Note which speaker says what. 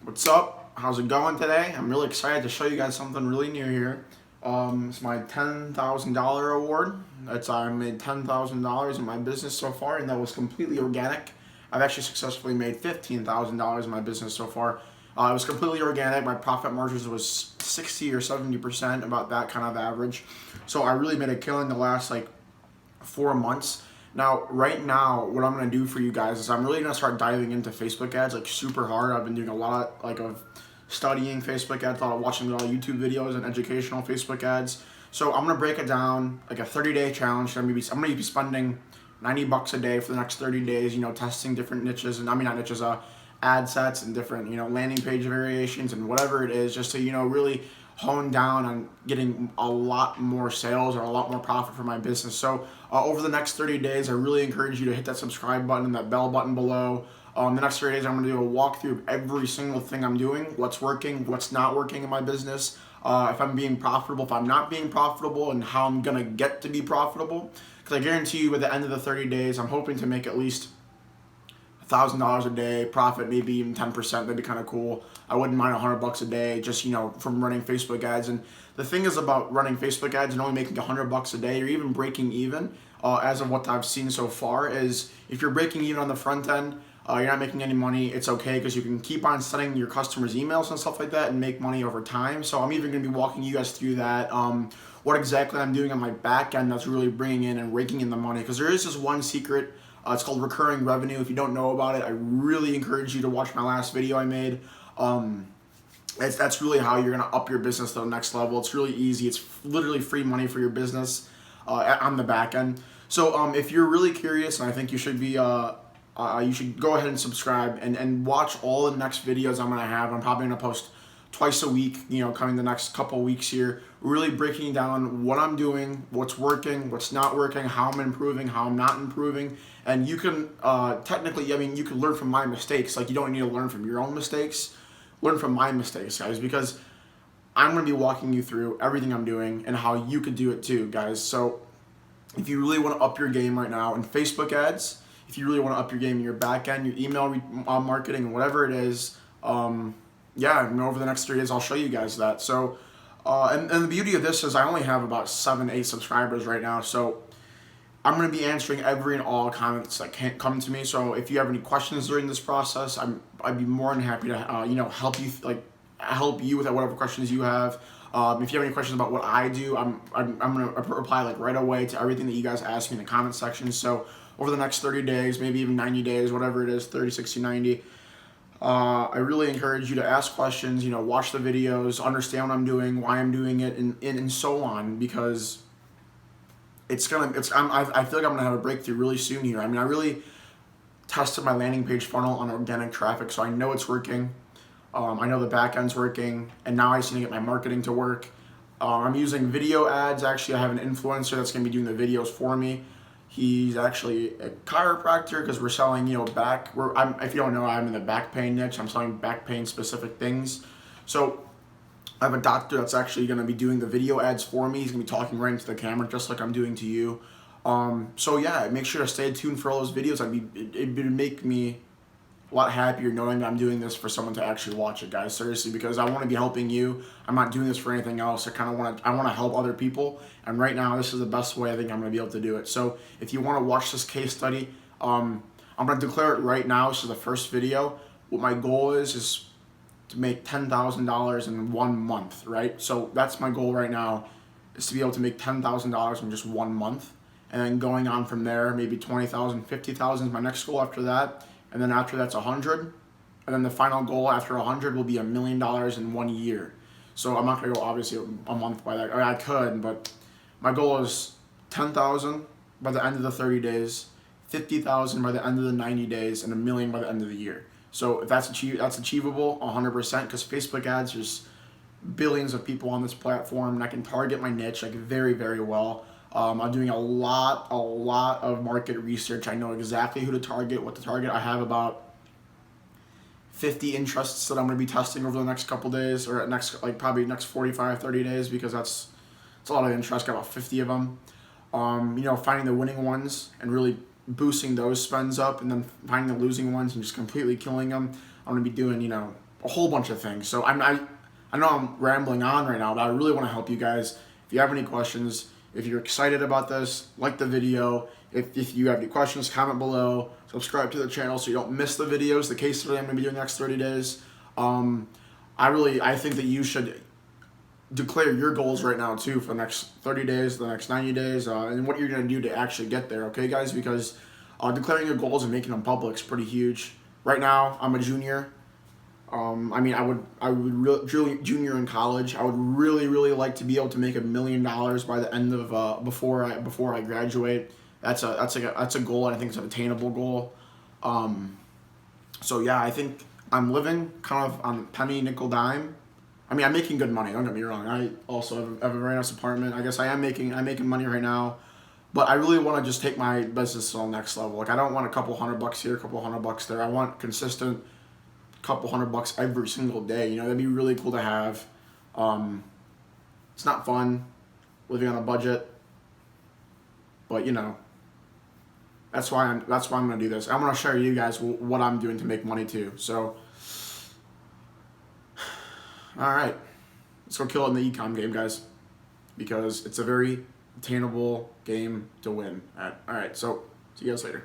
Speaker 1: What's up? How's it going today? I'm really excited to show you guys something really new here. It's my $10,000 award. I made $10,000 in my business so far, and that was completely organic. I've actually successfully made $15,000 in my business so far. It was completely organic. My profit margins was 60 or 70%, about that kind of average. So I really made a killing the last 4 months. Now, right now, what I'm gonna do for you guys is I'm really gonna start diving into Facebook ads super hard. I've been doing a lot of studying Facebook ads, a lot of watching a lot of YouTube videos and educational Facebook ads. So I'm gonna break it down like a 30-day challenge. I'm gonna be spending $90 a day for the next 30 days. Testing different niches, and I mean not niches, ad sets and different landing page variations and whatever it is, just to really hone down on getting a lot more sales or a lot more profit for my business. So over the next 30 days, I really encourage you to hit that subscribe button and that bell button below. The next 30 days, I'm going to do a walkthrough of every single thing I'm doing, what's working, what's not working in my business, if I'm being profitable, if I'm not being profitable, and how I'm going to get to be profitable. Because I guarantee you, by the end of the 30 days, I'm hoping to make at least $1,000 a day profit, maybe even 10%. That'd be kind of cool. I wouldn't mind $100 a day just from running Facebook ads. And the thing is about running Facebook ads and only making $100 a day or even breaking even, as of what I've seen so far, is if you're breaking even on the front end, you're not making any money, it's okay, because you can keep on sending your customers emails and stuff like that and make money over time. So I'm even going to be walking you guys through that, what exactly I'm doing on my back end that's really bringing in and raking in the money, because there is just one secret. It's called recurring revenue. If you don't know about it, I really encourage you to watch my last video I made. That's really how you're going to up your business to the next level. It's really easy. It's literally free money for your business on the back end. So if you're really curious, and I think you should be, you should go ahead and subscribe and watch all the next videos I'm going to have. I'm probably going to post twice a week, coming the next couple weeks here, really breaking down what I'm doing, what's working, what's not working, how I'm improving, how I'm not improving. And you can technically, you can learn from my mistakes. You don't need to learn from your own mistakes. Learn from my mistakes, guys, because I'm going to be walking you through everything I'm doing and how you could do it too, guys. So if you really want to up your game right now in Facebook ads, if you really want to up your game in your back end, your email marketing, whatever it is, over the next 3 days, I'll show you guys that. So, and the beauty of this is I only have about 7-8 subscribers right now. So I'm going to be answering every and all comments that can't come to me. So if you have any questions during this process, I'd be more than happy to help you with whatever questions you have. If you have any questions about what I do, I'm going to reply right away to everything that you guys ask me in the comment section. So over the next 30 days, maybe even 90 days, whatever it is, 30, 60, 90, I really encourage you to ask questions, watch the videos, understand what I'm doing, why I'm doing it, and so on, because I feel like I'm gonna have a breakthrough really soon here. I really tested my landing page funnel on organic traffic, so I know it's working. I know the back end's working, and now I just need to get my marketing to work. I'm using video ads. Actually, I have an influencer that's gonna be doing the videos for me. He's actually a chiropractor, because we're selling, if you don't know, I'm in the back pain niche. I'm selling back pain specific things. So I have a doctor that's actually going to be doing the video ads for me. He's going to be talking right into the camera, just like I'm doing to you. So yeah, make sure to stay tuned for all those videos. It'd make me a lot happier knowing that I'm doing this for someone to actually watch it, guys. Seriously, because I want to be helping you. I'm not doing this for anything else. I want to help other people, and right now this is the best way I think I'm going to be able to do it. So if you want to watch this case study, I'm going to declare it right now. This is the first video. What my goal is to make $10,000 in 1 month, right? So that's my goal right now, is to be able to make $10,000 in just 1 month, and then going on from there, maybe 20,000, 50,000 is my next goal after that, and then after that's 100, and then the final goal after 100 will be $1 million in 1 year. So I'm not gonna go obviously a month by that. I could, but my goal is 10,000 by the end of the 30 days, 50,000 by the end of the 90 days, and $1 million by the end of the year. So if that's achievable 100%, because Facebook ads, there's billions of people on this platform, and I can target my niche very, very well. I'm doing a lot of market research. I know exactly who to target, what to target. I have about 50 interests that I'm going to be testing over the next couple days, or probably next 45, 30 days, because it's a lot of interest. Got about 50 of them. Finding the winning ones and really boosting those spends up, and then finding the losing ones and just completely killing them. I'm going to be doing, a whole bunch of things. So I know I'm rambling on right now, but I really want to help you guys. If you have any questions, if you're excited about this, like the video. If you have any questions, comment below. Subscribe to the channel so you don't miss the videos, the case study I'm going to be doing next 30 days. I think that you should declare your goals right now too for the next 30 days, the next 90 days, and what you're going to do to actually get there, okay guys? Because declaring your goals and making them public is pretty huge. Right now, I'm a junior. Junior in college. I would really like to be able to make $1 million by the end of before I graduate. That's a goal, and I think it's an attainable goal. So yeah, I think I'm living kind of on penny, nickel, dime. I mean, I'm making good money. Don't get me wrong. I also have a very nice apartment. I guess I'm making money right now, but I really want to just take my business to the next level. Like I don't want a couple $100 here, a couple $100 there. I want consistent couple $100 every single day. You know, that'd be really cool to have. It's not fun living on a budget, but you know, that's why I'm gonna do this. I'm gonna share you guys what I'm doing to make money too. So, all right, let's go kill it in the econ game, guys, because it's a very attainable game to win at. All right, so see you guys later.